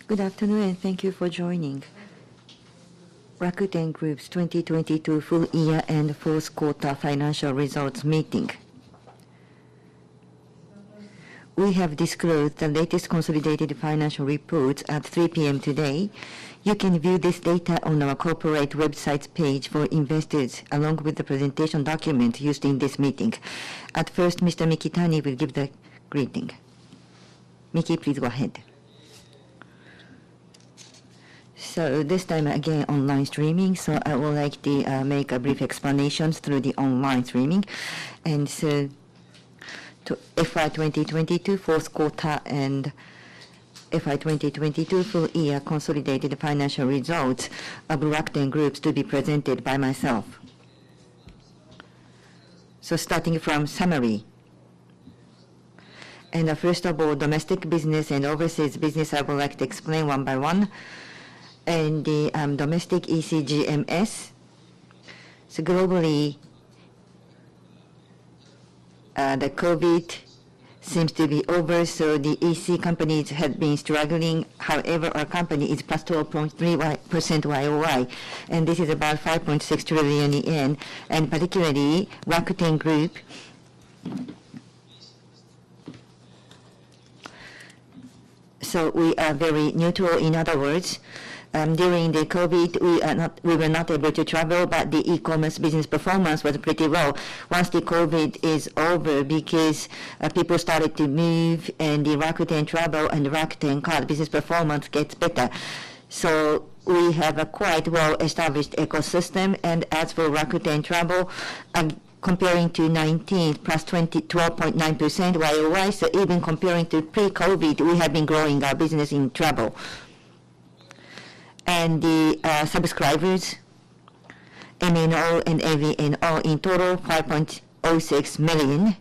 Good afternoon, and thank you for joining Rakuten Group's 2022 full year and fourth quarter financial results meeting. We have disclosed the latest consolidated financial reports at 3 p.m. today. You can view this data on our corporate website page for investors, along with the presentation document used in this meeting. At first, Mr. Mikitani will give the greeting. Miki, please go ahead. So this time again online streaming, so I would like to make a brief explanations through the online streaming. And so to FY2022 fourth quarter and FY2022 full year consolidated financial results of Rakuten Groups to be presented by myself. So starting from summary. And first of all, domestic business and overseas business I would like to explain one by one. And the domestic ECGMS. So globally, the COVID seems to be over, so the EC companies have been struggling. However, our company is plus 12.3% YOY, and this is about 5.6 trillion yen. And particularly, Rakuten Group so we are very neutral. In other words, during the COVID, we were not able to travel, but the e-commerce business performance was pretty well. Once the COVID is over, because people started to move, and the Rakuten Travel and Rakuten Card business performance gets better. So we have a quite well-established ecosystem. And as for Rakuten Travel, comparing to 19, plus 12.9% YOY, so even comparing to pre-COVID, we have been growing our business in travel. And the subscribers, MNO and AVNO in total 5.06 million.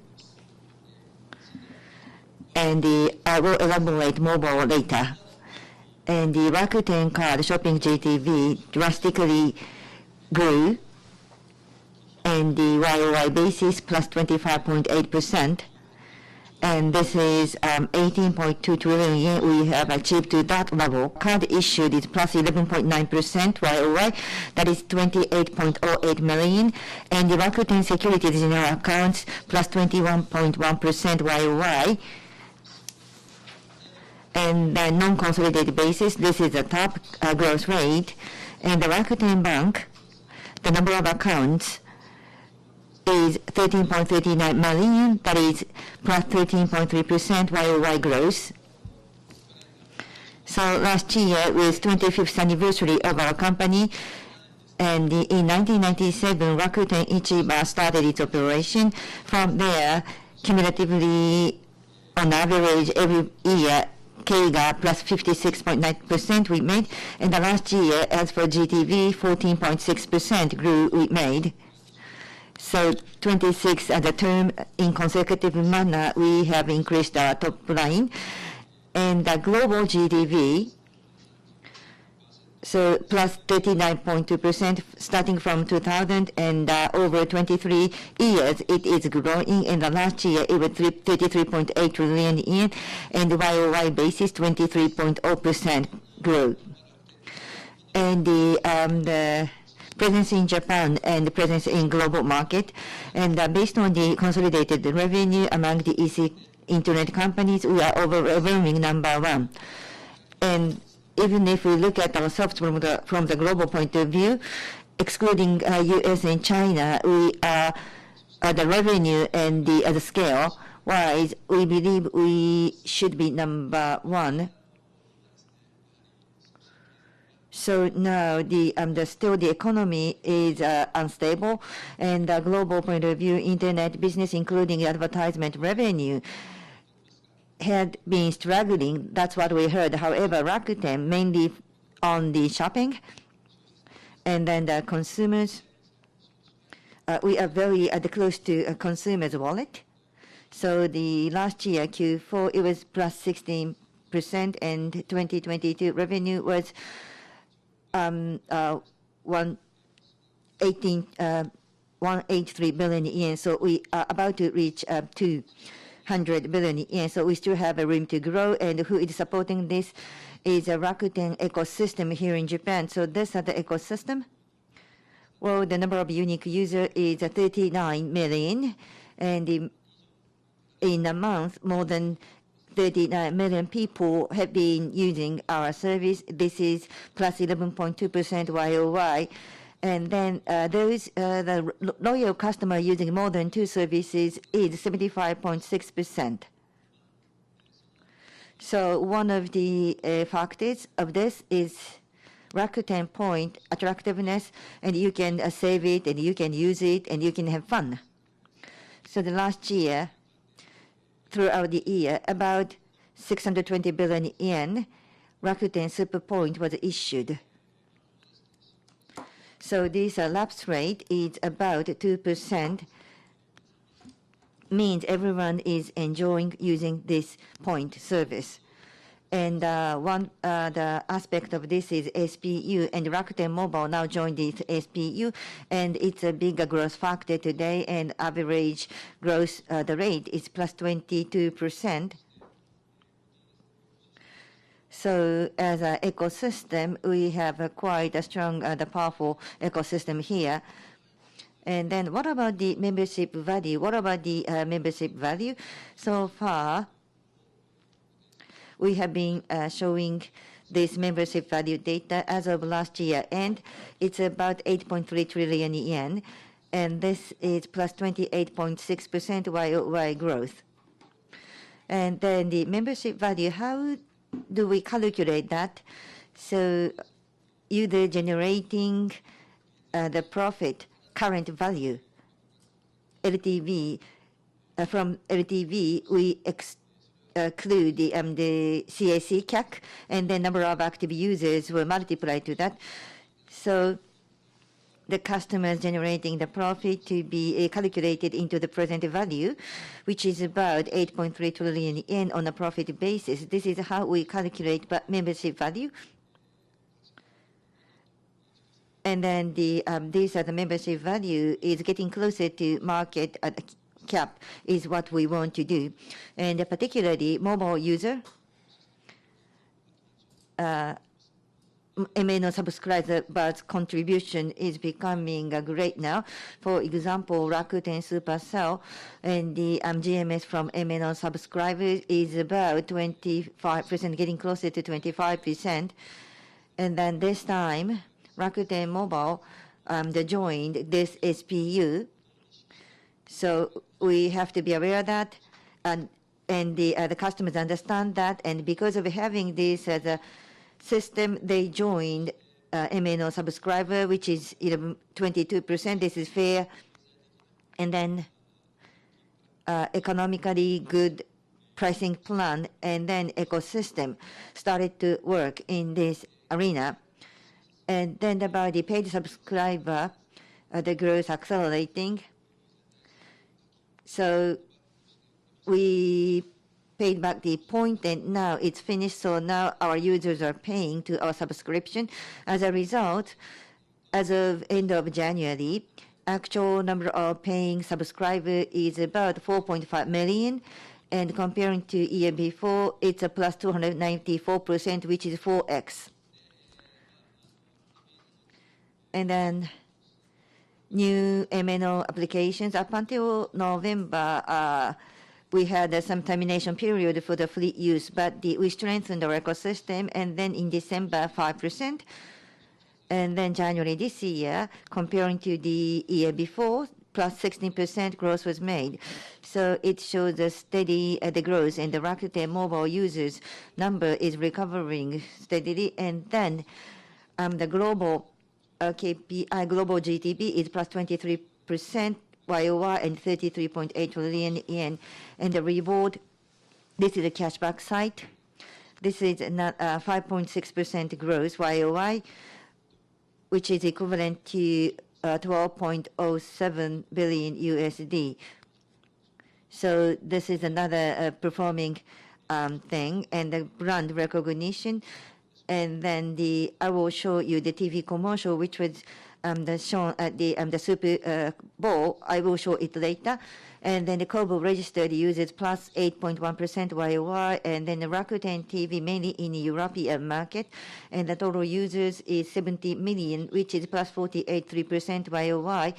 And I will elaborate mobile later. And the Rakuten Card shopping GTV drastically grew, and the YOY basis plus 25.8%. And this is 18.2 trillion yen we have achieved to that level. Card issued is plus 11.9% YOY, that is 28.08 million. And the Rakuten Securities in our accounts plus 21.1% YOY. And the non-consolidated basis, this is the top growth rate. And the Rakuten Bank, the number of accounts is 13.39 million, that is plus 13.3% YOY growth. So last year was 25th anniversary of our company, and in 1997 Rakuten Ichiba started its operation. From there, cumulatively, on average, every year, KEGA plus 56.9% we made, and the last year, as for GTV, 14.6% grew we made. So 26 at the term in consecutive manner, we have increased our top line. And the global GDP, so plus 39.2% starting from 2000, and over 23 years it is growing. In the last year it was 33.8 trillion yen, and the YOY basis 23.0% growth. And the presence in Japan and the presence in global market, and based on the consolidated revenue among the EC internet companies, we are overwhelming number one. And even if we look at ourselves from the global point of view, excluding US and China, we are the revenue and the scale wise, we believe we should be number one. So now still the economy is unstable, and the global point of view, internet business, including advertisement revenue, had been struggling. That's what we heard. However, Rakuten mainly on the shopping, and then the consumers. We are very close to a consumer's wallet. So the last year Q4 it was plus 16%, and 2022 revenue was 183 billion yen. So we are about to reach 2 100 billion yen. So we still have a room to grow. And who is supporting this is a Rakuten ecosystem here in Japan. So this is the ecosystem. Well, the number of unique users is 39 million. And in a month, more than 39 million people have been using our service. This is plus 11.2% YOY. And then the loyal customer using more than 2 services is 75.6%. So one of the factors of this is Rakuten Point attractiveness, and you can save it, and you can use it, and you can have fun. So the last year, throughout the year, about 620 billion yen Rakuten Super Point was issued. So this lapse rate is about 2%, means everyone is enjoying using this point service. And the aspect of this is SPU, and Rakuten Mobile now joined this SPU, and it's a bigger growth factor today, and average growth, the rate is plus 22%. So as an ecosystem, we have quite a strong, the powerful ecosystem here. And then what about the membership value? What about the membership value? So far, we have been showing this membership value data as of last year, and it's about 8.3 trillion yen, and this is plus 28.6% YOY growth. And then the membership value, how do we calculate that? So either generating the profit current value, LTV, from LTV we include the CAC CAC, and the number of active users will multiply to that. So the customers generating the profit to be calculated into the present value, which is about 8.3 trillion yen on a profit basis. This is how we calculate membership value. And then these are the membership value is getting closer to market cap is what we want to do. And particularly mobile user, MNO subscribers contribution is becoming great now. For example, Rakuten Supercell and the GMS from MNO subscribers is about 25%, getting closer to 25%. And then this time, Rakuten Mobile they joined this SPU. So we have to be aware of that, and the customers understand that. And because of having this as a system, they joined MNO subscriber, which is 22%. This is fair. And then economically good pricing plan, and then ecosystem started to work in this arena. And then about the paid subscriber, the growth accelerating. So we paid back the point, and now it's finished. So now our users are paying to our subscription. As a result, as of end of January, actual number of paying subscribers is about 4.5 million. And comparing to year before, it's a plus 294%, which is 4x. And then new MNO applications. Up until November, we had some termination period for the fleet use, but we strengthened our ecosystem, and then in December, 5%. And then January this year, comparing to the year before, plus 16% growth was made. So it shows a steady the growth, and the Rakuten Mobile users number is recovering steadily. And then the global KPI, global GDP is plus 23% YOY and 33.8 trillion yen. And the reward, this is a cashback site. This is 5.6% growth YOY, which is equivalent to 12.07 billion USD. So this is another performing thing, and the brand recognition. And then I will show you the TV commercial, which was shown at the Super Bowl. I will show it later. And then the Kobo registered users plus 8.1% YOY, and then the Rakuten TV mainly in the European market, and the total users is 70 million, which is plus 48.3% YOY.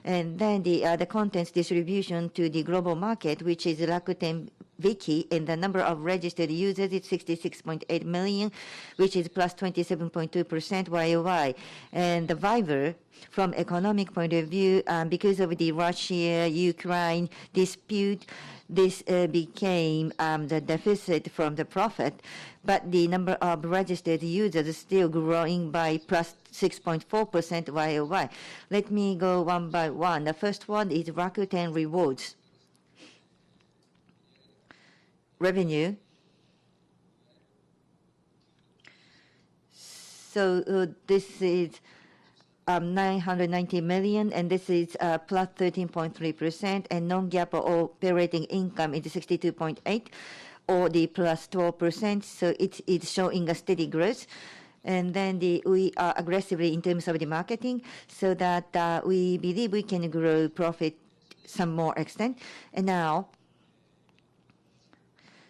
And then the contents distribution to the global market, which is Rakuten Viki, and the number of registered users is 66.8 million, which is plus 27.2% YOY. And the Viber, from economic point of view, because of the Russia-Ukraine dispute, this became the deficit from the profit, but the number of registered users is still growing by plus 6.4% YOY. Let me go one by one. The first one is Rakuten Rewards. Revenue. So this is 990 million, and this is plus 13.3%, and non-GAAP operating income is 62.8, or the plus 12%. So it's showing a steady growth. And then we are aggressively in terms of the marketing, so that we believe we can grow profit some more extent. And now,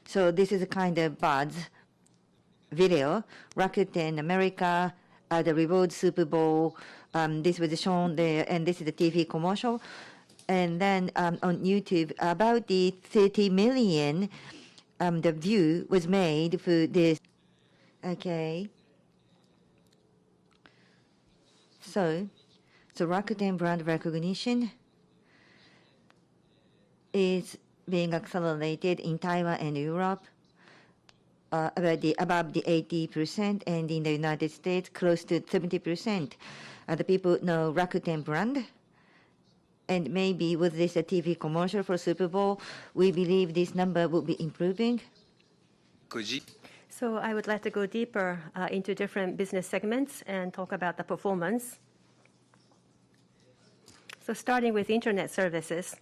so this is a kind of buzz video. Rakuten America, the Reward Super Bowl. This was shown there, and this is the TV commercial. And then on YouTube, about the 30 million, the view was made for this. Okay. So Rakuten brand recognition is being accelerated in Taiwan and Europe, above the 80%, and in the United States, close to 70%. The people know Rakuten brand. And maybe with this TV commercial for Super Bowl, we believe this number will be improving. So I would like to go deeper into different business segments and talk about the performance. So starting with internet services,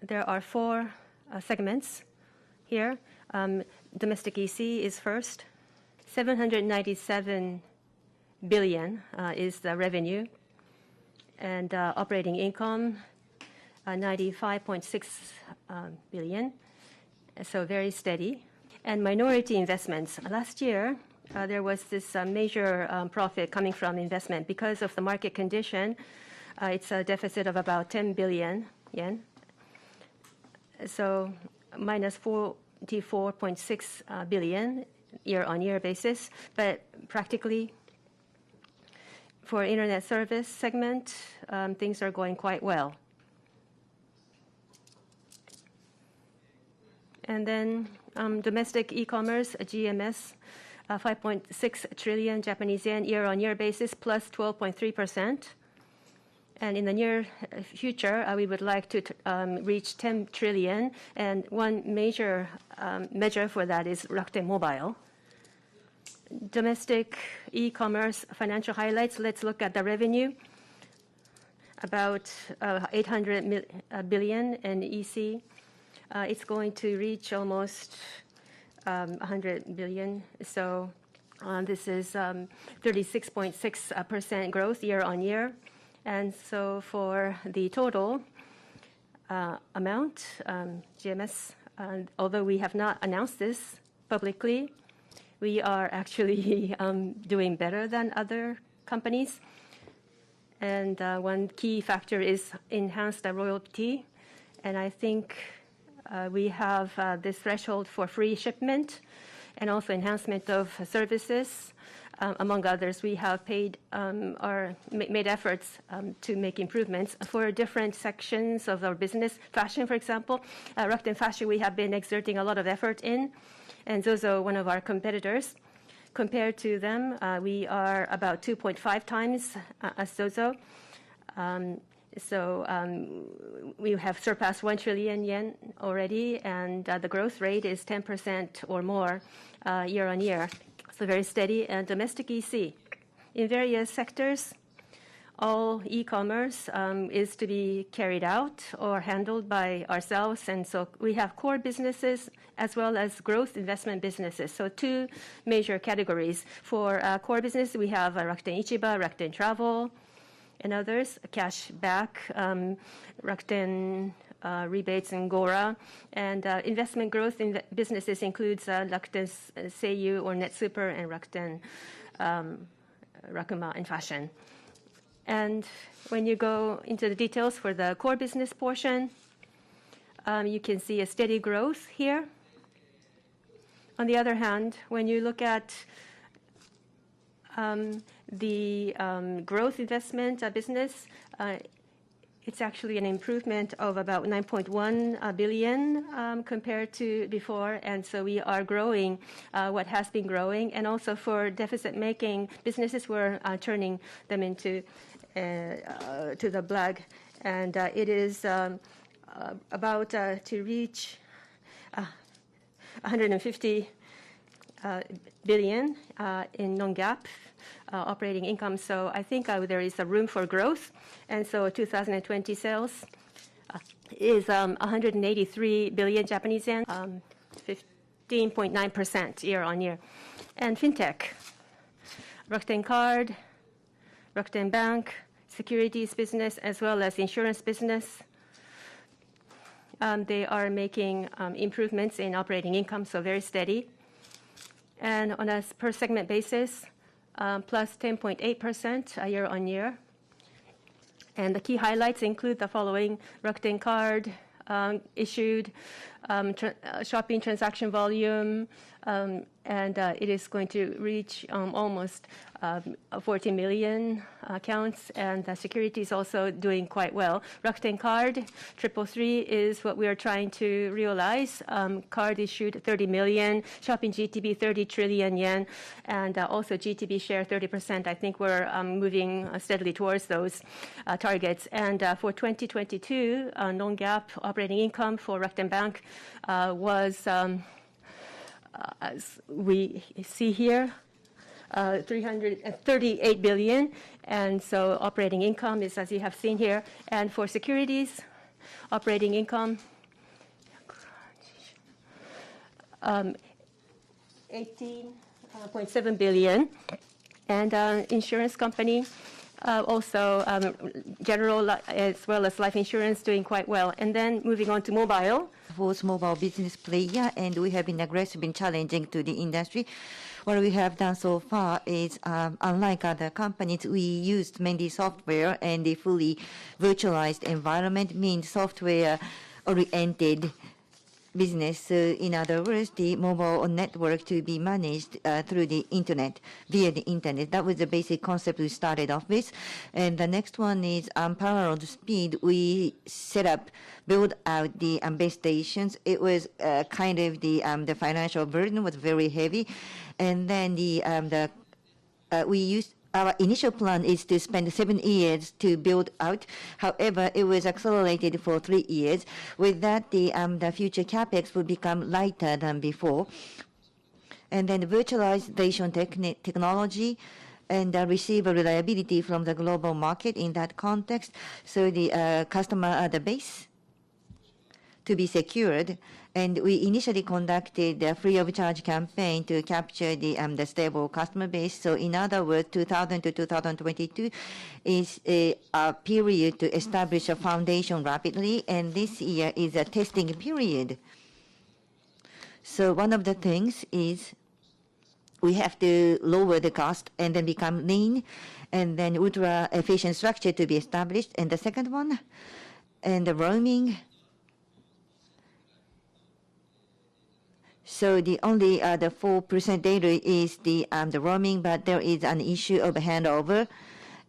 there are four segments here. Domestic EC is first. 797 billion is the revenue, and operating income 95.6 billion. So very steady. And minority investments. Last year, there was this major profit coming from investment. Because of the market condition, it's a deficit of about 10 billion yen. So minus 44.6 billion year-on-year basis. But practically, for internet service segment, things are going quite well. And then domestic e-commerce, GMS, 5.6 trillion Japanese yen year-on-year basis, plus 12.3%. And in the near future, we would like to reach 10 trillion. And one major measure for that is Rakuten Mobile. Domestic e-commerce financial highlights. Let's look at the revenue. About 800 billion in EC. It's going to reach almost 100 billion. So this is 36.6% growth year-on-year. And so for the total amount, GMS, although we have not announced this publicly, we are actually doing better than other companies. And one key factor is enhanced royalty. And I think we have this threshold for free shipment and also enhancement of services. Among others, we have made efforts to make improvements for different sections of our business. Fashion, for example, Rakuten Fashion, we have been exerting a lot of effort in. And ZOZO, one of our competitors, compared to them, we are about 2.5 times as ZOZO. So we have surpassed 1 trillion yen already, and the growth rate is 10% or more year-on-year. So very steady. And domestic EC. In various sectors, all e-commerce is to be carried out or handled by ourselves. And so we have core businesses as well as growth investment businesses. So two major categories. For core business, we have Rakuten Ichiba, Rakuten Travel, and others, cash back, Rakuten rebates and Gora, and investment growth in the businesses includes Rakuten Seiyu or Netsuper and Rakuten Rakuma and Fashion. And when you go into the details for the core business portion, you can see a steady growth here. On the other hand, when you look at the growth investment business, it's actually an improvement of about 9.1 billion compared to before, and so we are growing what has been growing. And also for deficit-making businesses, we're turning them into to the black, and it is about to reach 150 billion in non-GAAP operating income. So I think there is a room for growth. And so 2020 sales is 183 billion Japanese yen, 15.9% year on year. And fintech, Rakuten Card, Rakuten Bank, securities business, as well as insurance business, they are making improvements in operating income, so very steady. And on a per segment basis, plus 10.8% year on year. And the key highlights include the following: Rakuten Card issued, shopping transaction volume, and it is going to reach almost 14 million accounts, and the security is also doing quite well. Rakuten Card 333 is what we are trying to realize. Card issued 30 million, shopping GTB 30 trillion yen, and also GTB share 30%. I think we're moving steadily towards those targets. And for 2022, non-GAAP operating income for Rakuten Bank was, as we see here, 338 billion, and so operating income is as you have seen here. And for securities, operating income 18.7 billion, and insurance company also general as well as life insurance doing quite well. And then moving on to mobile. Fourth mobile business player, and we have been aggressive and challenging to the industry. What we have done so far is, unlike other companies, we used mainly software, and the fully virtualized environment means software-oriented business. So in other words, the mobile network to be managed through the internet, via the internet. That was the basic concept we started off with. And the next one is unparalleled speed. We build out the base stations. It was kind of the financial burden was very heavy. And then our initial plan is to spend 7 years to build out. However, it was accelerated for 3 years. With that, the future capex will become lighter than before. And then the virtualization technology and receive a reliability from the global market in that context. So the customer the base to be secured. And we initially conducted a free of charge campaign to capture the stable customer base. So in other words, 2000 to 2022 is a period to establish a foundation rapidly, and this year is a testing period. So one of the things is we have to lower the cost and then become lean, and then ultra efficient structure to be established. And the second one, and the roaming. So the only the 4% data is the roaming, but there is an issue of handover,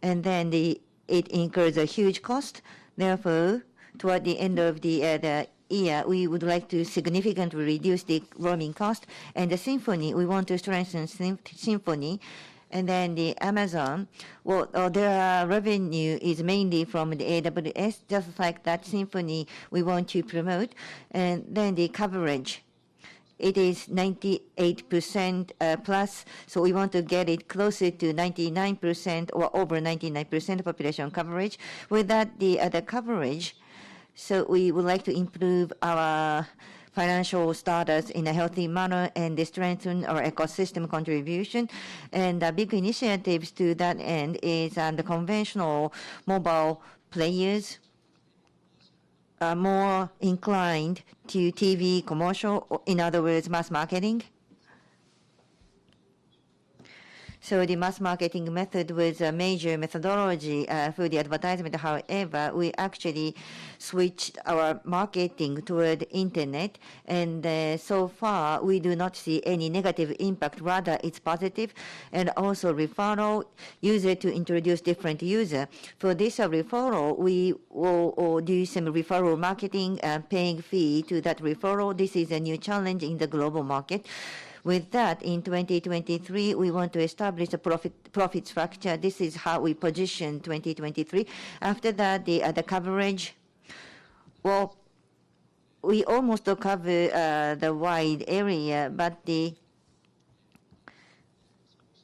and then it incurs a huge cost. Therefore, toward the end of the year, we would like to significantly reduce the roaming cost. And the Symphony, we want to strengthen Symphony. And then the Amazon, well, their revenue is mainly from the AWS, just like that Symphony we want to promote. And then the coverage. It is 98% plus, so we want to get it closer to 99% or over 99% population coverage. With that, the coverage, so we would like to improve our financial status in a healthy manner and strengthen our ecosystem contribution. And big initiatives to that end is the conventional mobile players are more inclined to TV commercial, in other words, mass marketing. So the mass marketing method was a major methodology for the advertisement. However, we actually switched our marketing toward internet, and so far we do not see any negative impact. Rather, it's positive, and also referral user to introduce different user. For this referral, we will do some referral marketing and paying fee to that referral. This is a new challenge in the global market. With that, in 2023, we want to establish a profit structure. This is how we position 2023. After that, the coverage. Well, we almost cover the wide area, but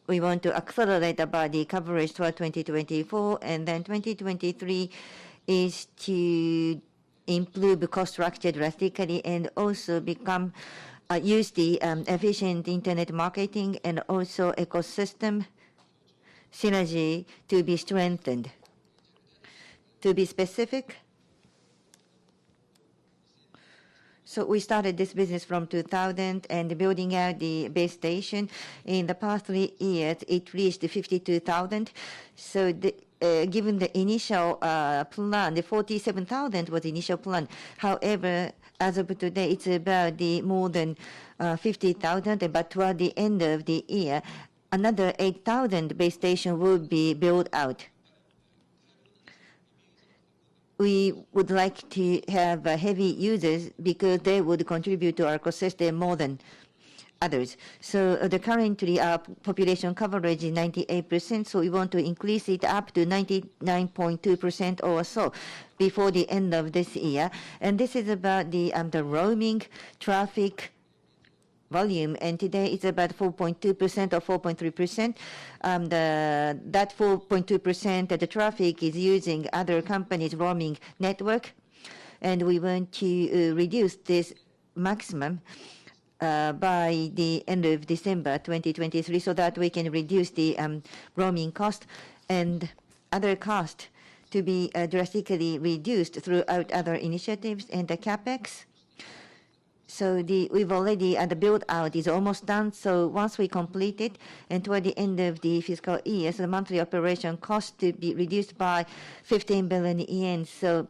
we want to accelerate about the coverage toward 2024, and then 2023 is to improve the cost structure drastically and also become use the efficient internet marketing and also ecosystem synergy to be strengthened. To be specific, so we started this business from 2000 and building out the base station. In the past 3 years, it reached 52,000. So given the initial plan, the 47,000 was the initial plan. However, as of today, it's about more than 50,000. But toward the end of the year, another 8,000 base station will be built out. We would like to have heavy users because they would contribute to our ecosystem more than others. So currently our population coverage is 98%, so we want to increase it up to 99.2% or so before the end of this year. And this is about the roaming traffic volume, and today it's about 4.2% or 4.3%. That 4.2% of the traffic is using other companies' roaming network, and we want to reduce this maximum by the end of December 2023, so that we can reduce the roaming cost and other costs to be drastically reduced throughout other initiatives and the capex. So we've already the build out is almost done. So once we complete it, and toward the end of the fiscal year, so the monthly operation cost to be reduced by 15 billion yen. So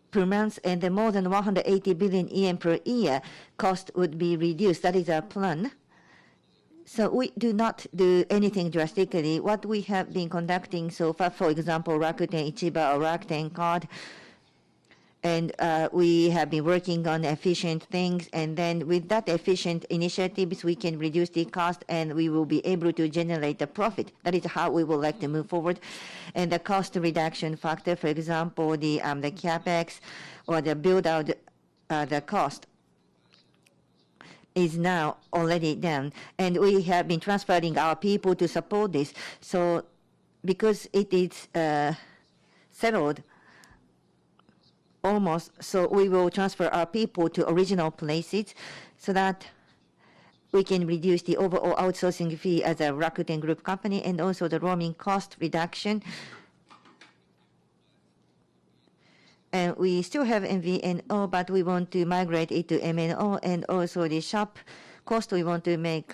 per month, and then more than 180 billion yen per year cost would be reduced. That is our plan. So we do not do anything drastically. What we have been conducting so far, for example, Rakuten Ichiba or Rakuten Card, and we have been working on efficient things, and then with that efficient initiatives, we can reduce the cost and we will be able to generate the profit. That is how we would like to move forward. And the cost reduction factor, for example, the capex or the build out, the cost is now already done, and we have been transferring our people to support this. So because it is settled almost, so we will transfer our people to original places so that we can reduce the overall outsourcing fee as a Rakuten Group company, and also the roaming cost reduction. And we still have MVNO, but we want to migrate it to MNO, and also the shop cost, we want to make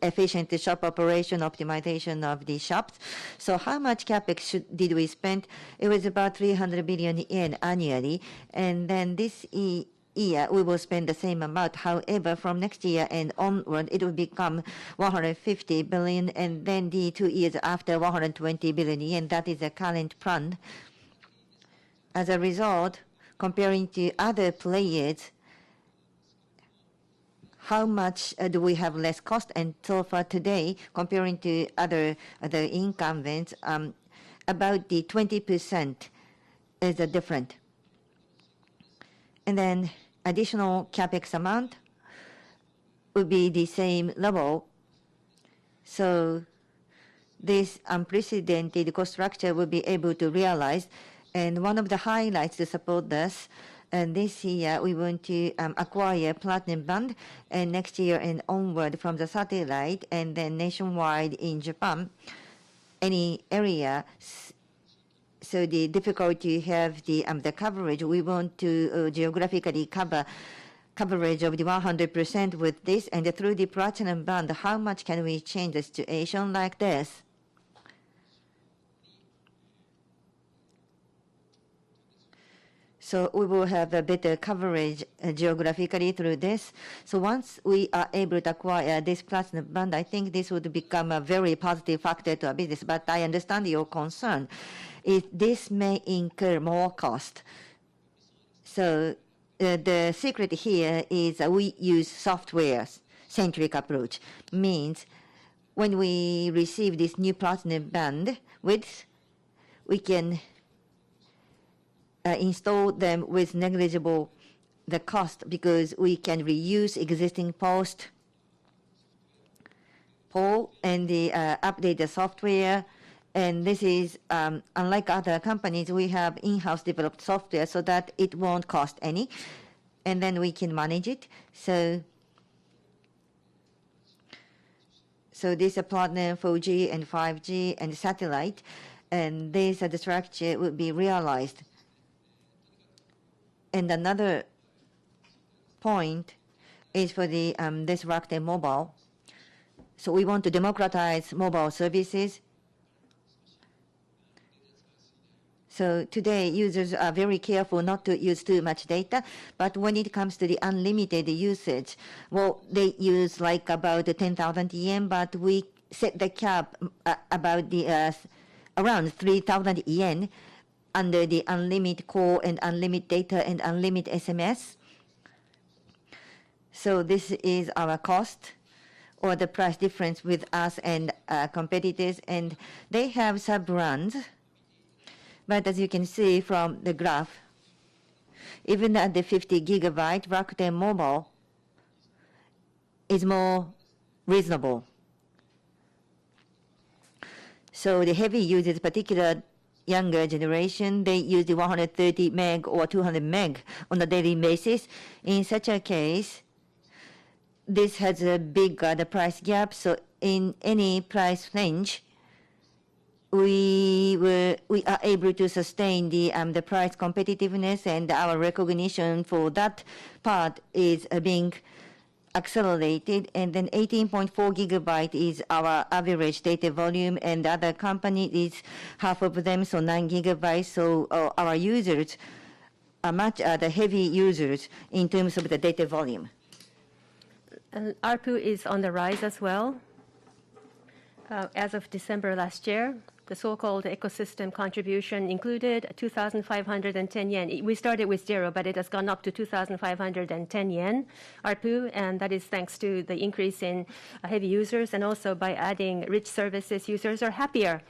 efficient shop operation, optimization of the shops. So how much capex did we spend? It was about 300 billion yen annually, and then this year we will spend the same amount. However, from next year and onward, it will become 150 billion, and then the 2 years after 120 billion yen. That is the current plan. As a result, comparing to other players, how much do we have less cost? And so far today, comparing to other incumbents, about the 20% is different. And then additional capex amount would be the same level. So this unprecedented cost structure will be able to realize. And one of the highlights to support this And this year, we want to acquire platinum band, and next year and onward from the satellite, and then nationwide in Japan, any area. So the difficulty to have the coverage, we want to geographically coverage of the 100% with this, and through the platinum band, how much can we change the situation like this? So we will have a better coverage geographically through this. So once we are able to acquire this platinum band, I think this would become a very positive factor to our business. But I understand your concern. This may incur more cost. So the secret here is we use software-centric approach. Means when we receive this new platinum band, we can install them with negligible the cost, because we can reuse existing pole and update the software. And this is unlike other companies, we have in-house developed software so that it won't cost any, and then we can manage it. So this platinum 4G and 5G and satellite, and this the structure will be realized. And another point is for the this Rakuten Mobile. So we want to democratize mobile services. So today, users are very careful not to use too much data. But when it comes to the unlimited usage, well, they use like about 10,000 yen, but we set the cap about the around 3,000 yen under the unlimited call and unlimited data and unlimited SMS. So this is our cost or the price difference with us and competitors, and they have sub-brands. But as you can see from the graph, even at the 50 gigabyte, Rakuten Mobile is more reasonable. So the heavy users, particular younger generation, they use the 130 meg or 200 meg on a daily basis. In such a case, this has a big the price gap. So in any price range, we are able to sustain the price competitiveness, and our recognition for that part is being accelerated. And then 18.4 gigabyte is our average data volume, and the other company is half of them, so 9 gigabytes. So our users are much the heavy users in terms of the data volume. And ARPU is on the rise as well. As of December last year, the so-called ecosystem contribution included 2,510 yen. We started with 0, but it has gone up to 2,510 yen ARPU, and that is thanks to the increase in heavy users, and also by adding rich services. Users are happier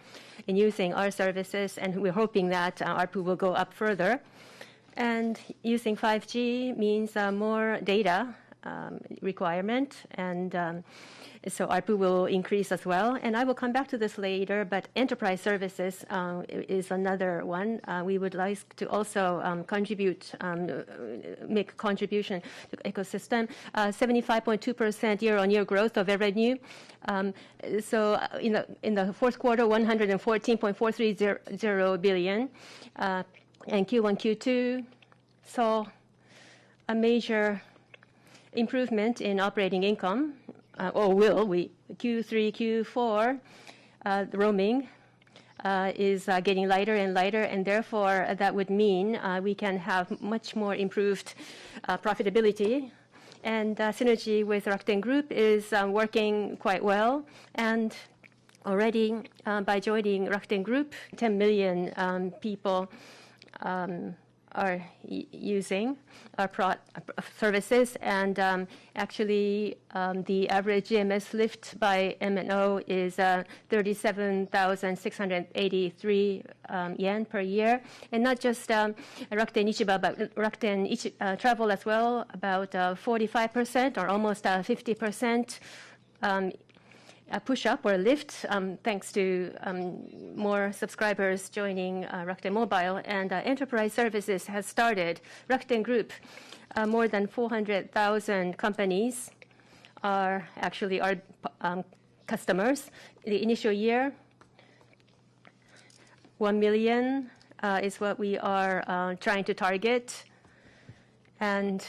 in using our services, and we're hoping that ARPU will go up further. And using 5G means more data requirement, and so ARPU will increase as well. And I will come back to this later, but enterprise services is another one. We would like to also make contribution to the ecosystem. 75.2% year-on-year growth of revenue. So in the fourth quarter, 114.430 billion. And Q1, Q2 saw a major improvement in operating income. Q3, Q4, the roaming is getting lighter and lighter, and therefore that would mean we can have much more improved profitability. And synergy with Rakuten Group is working quite well. And already by joining Rakuten Group, 10 million people are using our services, and actually the average GMS lift by MNO is 37,683 yen per year. And not just Rakuten Ichiba, but Rakuten Travel as well, about 45% or almost 50% push up or lift thanks to more subscribers joining Rakuten Mobile, and enterprise services has started. Rakuten Group, more than 400,000 companies are actually our customers. The initial year, 1 million is what we are trying to target. And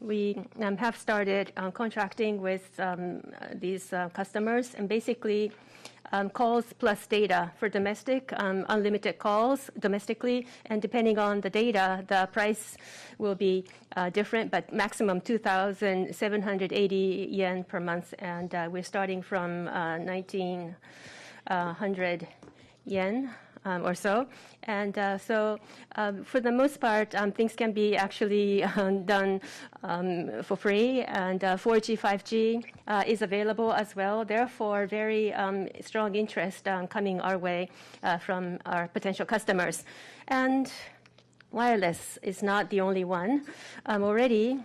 we have started contracting with these customers, and basically calls plus data for domestic, unlimited calls domestically, and depending on the data, the price will be different, but maximum 2,780 yen per month, and we're starting from 1,900 yen. Or so. And so for the most part, things can be actually done for free, and 4G, 5G is available as well. Therefore, very strong interest coming our way from our potential customers. And wireless is not the only one. Already,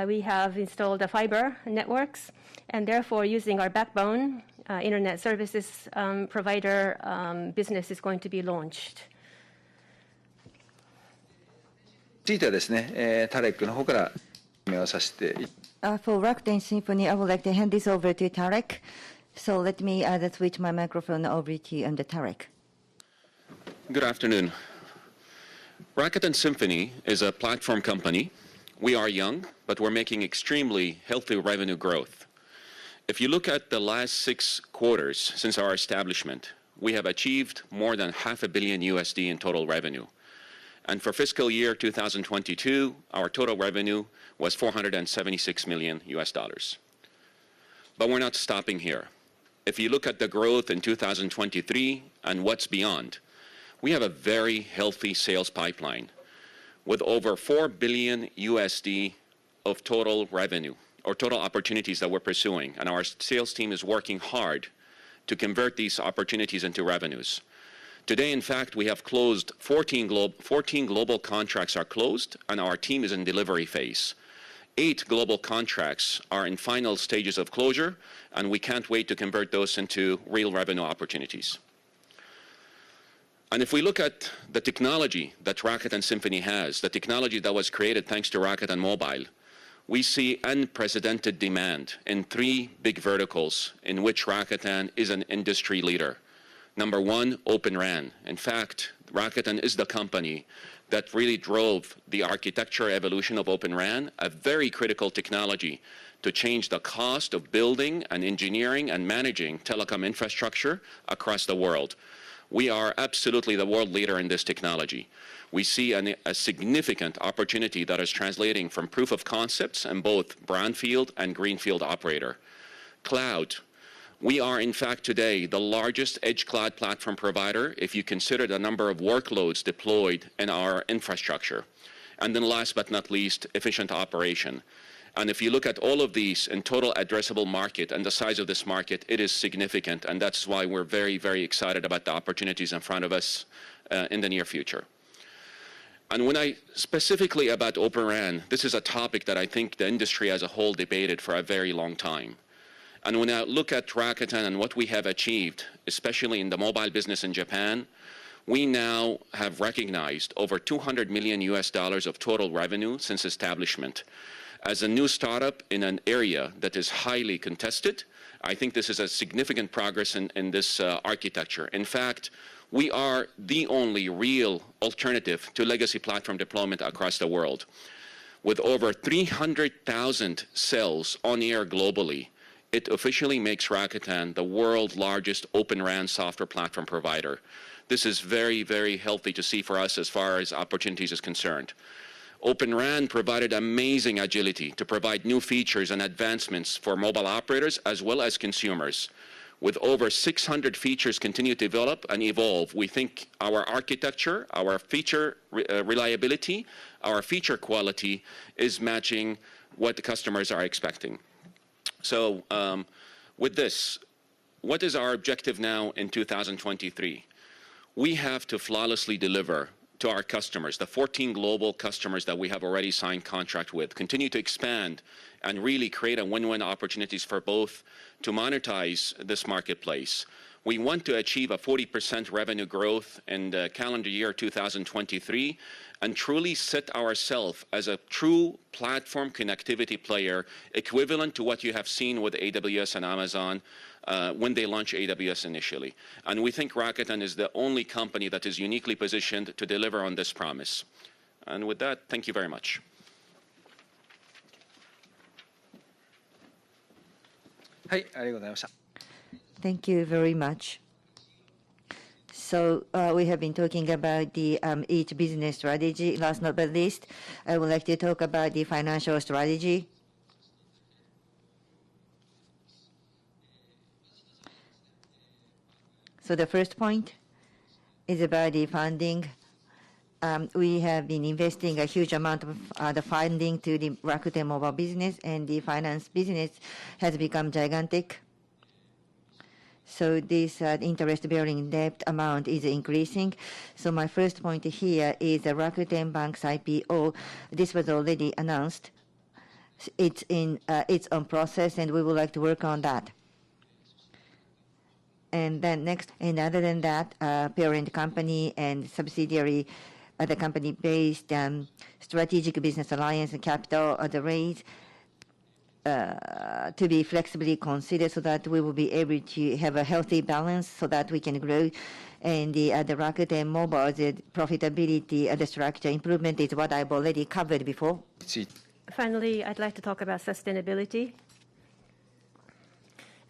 we have installed the fiber networks, and therefore using our backbone, internet services provider business is going to be launched. ついてはですね、タレックの方から説明をさせて。For Rakuten Symphony, I would like to hand this over to Tarek. So let me switch my microphone over to you, Tarek. Good afternoon. Rakuten Symphony is a platform company. We are young, but we're making extremely healthy revenue growth. If you look at the last 6 quarters since our establishment, we have achieved more than $500 million in total revenue. And for fiscal year 2022, our total revenue was $476 million. But we're not stopping here. If you look at the growth in 2023 and what's beyond, we have a very healthy sales pipeline with over $4 billion of total revenue, or total opportunities that we're pursuing, and our sales team is working hard to convert these opportunities into revenues. Today, in fact, we have closed 14 global contracts are closed, and our team is in delivery phase. 8 global contracts are in final stages of closure, and we can't wait to convert those into real revenue opportunities. And if we look at the technology that Rakuten Symphony has, the technology that was created thanks to Rakuten Mobile, we see unprecedented demand in 3 big verticals in which Rakuten is an industry leader. Number 1, Open RAN. In fact, Rakuten is the company that really drove the architecture evolution of Open RAN, a very critical technology to change the cost of building and engineering and managing telecom infrastructure across the world. We are absolutely the world leader in this technology. We see a significant opportunity that is translating from proof of concepts in both brownfield and greenfield operator. Cloud. We are, in fact, today the largest edge cloud platform provider if you consider the number of workloads deployed in our infrastructure. And then last but not least, efficient operation. And if you look at all of these in total addressable market and the size of this market, it is significant. And that's why we're very, very excited about the opportunities in front of us in the near future. And when I specifically about Open RAN, this is a topic that I think the industry as a whole debated for a very long time. And when I look at Rakuten and what we have achieved, especially in the mobile business in Japan, we now have recognized over $200 million of total revenue since establishment. As a new startup in an area that is highly contested, I think this is a significant progress in this architecture. In fact, we are the only real alternative to legacy platform deployment across the world. With over 300,000 cells on air globally, it officially makes Rakuten the world's largest Open RAN software platform provider. This is very, very healthy to see for us as far as opportunities is concerned. Open RAN provided amazing agility to provide new features and advancements for mobile operators as well as consumers. With over 600 features continue to develop and evolve, we think our architecture, our feature reliability, our feature quality is matching what the customers are expecting. So with this, what is our objective now in 2023? We have to flawlessly deliver to our customers, the 14 global customers that we have already signed contract with, continue to expand and really create a win-win opportunities for both to monetize this marketplace. We want to achieve a 40% revenue growth in the calendar year 2023 and truly set ourselves as a true platform connectivity player equivalent to what you have seen with AWS and Amazon when they launched AWS initially. And we think Rakuten is the only company that is uniquely positioned to deliver on this promise. And with that, thank you very much. Thank you very much. So we have been talking about the each business strategy. Last but not least, I would like to talk about the financial strategy. So the first point is about the funding. We have been investing a huge amount of the funding to the Rakuten Mobile business, and the finance business has become gigantic. So this interest-bearing debt amount is increasing. So my first point here is the Rakuten Bank's IPO. This was already announced. It's in its own process, and we would like to work on that. And then next, and other than that, parent company and subsidiary, the company-based strategic business alliance and capital the raise to be flexibly considered so that we will be able to have a healthy balance so that we can grow. And the Rakuten Mobile, the profitability, the structure improvement is what I've already covered before. Finally, I'd like to talk about sustainability.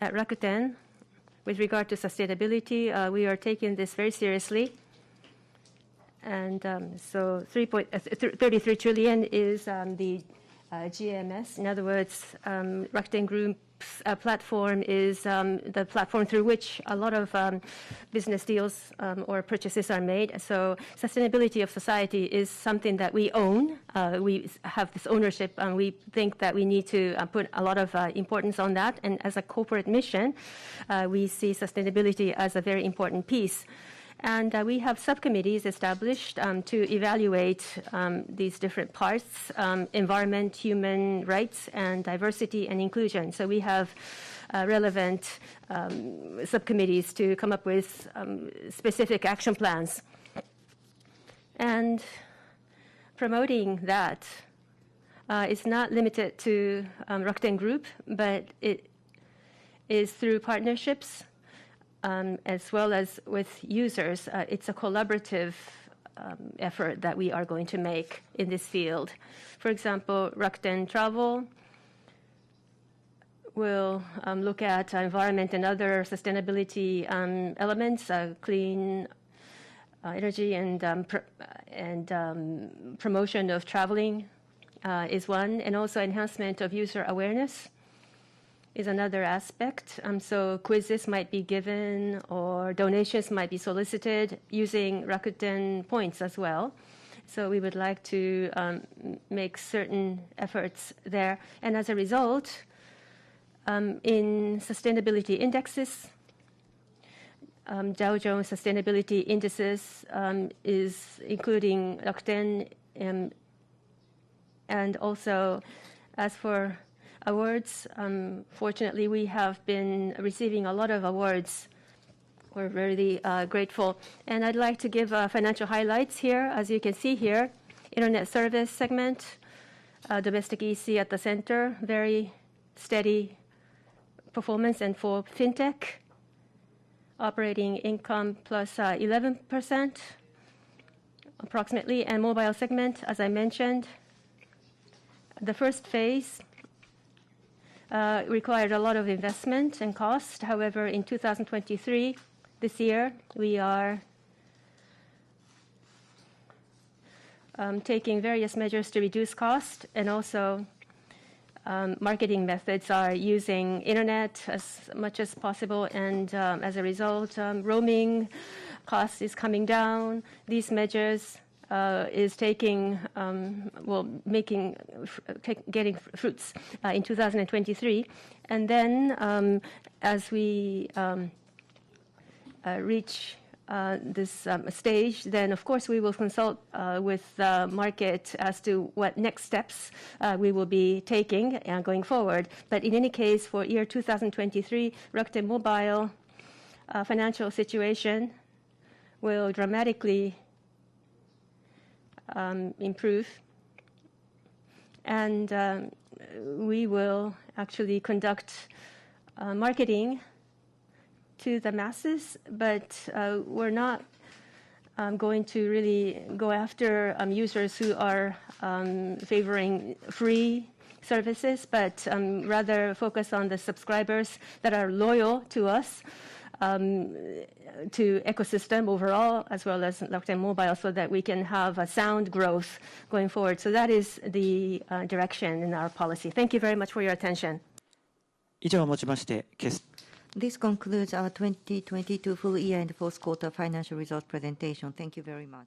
At Rakuten, with regard to sustainability, we are taking this very seriously. And so 33 trillion is the GMS. In other words, Rakuten Group's platform is the platform through which a lot of business deals or purchases are made. So sustainability of society is something that we own. We have this ownership, and we think that we need to put a lot of importance on that. And as a corporate mission, we see sustainability as a very important piece. And we have subcommittees established to evaluate these different parts, environment, human rights, and diversity and inclusion. So we have relevant subcommittees to come up with specific action plans. And promoting that is not limited to Rakuten Group, but it is through partnerships as well as with users. It's a collaborative effort that we are going to make in this field. For example, Rakuten Travel will look at environment and other sustainability elements, clean energy and promotion of traveling is one, and also enhancement of user awareness is another aspect. So quizzes might be given or donations might be solicited using Rakuten points as well. So we would like to make certain efforts there. And as a result, in sustainability indexes, Dow Jones Sustainability Indices is including Rakuten, and also as for awards, fortunately we have been receiving a lot of awards. We're really grateful. And I'd like to give financial highlights here. As you can see here, Internet Service segment, domestic EC at the center, very steady performance. And for FinTech, operating income plus 11% approximately. And mobile segment, as I mentioned, the first phase required a lot of investment and cost. However, in 2023, this year, we are taking various measures to reduce cost, and also marketing methods are using internet as much as possible, and as a result, roaming cost is coming down. These measures is taking, getting fruits in 2023. And then as we reach this stage, then of course we will consult with the market as to what next steps we will be taking going forward. But in any case, for year 2023, Rakuten Mobile financial situation will dramatically improve, and we will actually conduct marketing to the masses, but we're not going to really go after users who are favoring free services, but rather focus on the subscribers that are loyal to us, to ecosystem overall, as well as Rakuten Mobile, so that we can have a sound growth going forward. So that is the direction in our policy. Thank you very much for your attention. 以上をもちまして決 This concludes our 2022 full year and fourth quarter financial results presentation. Thank you very much.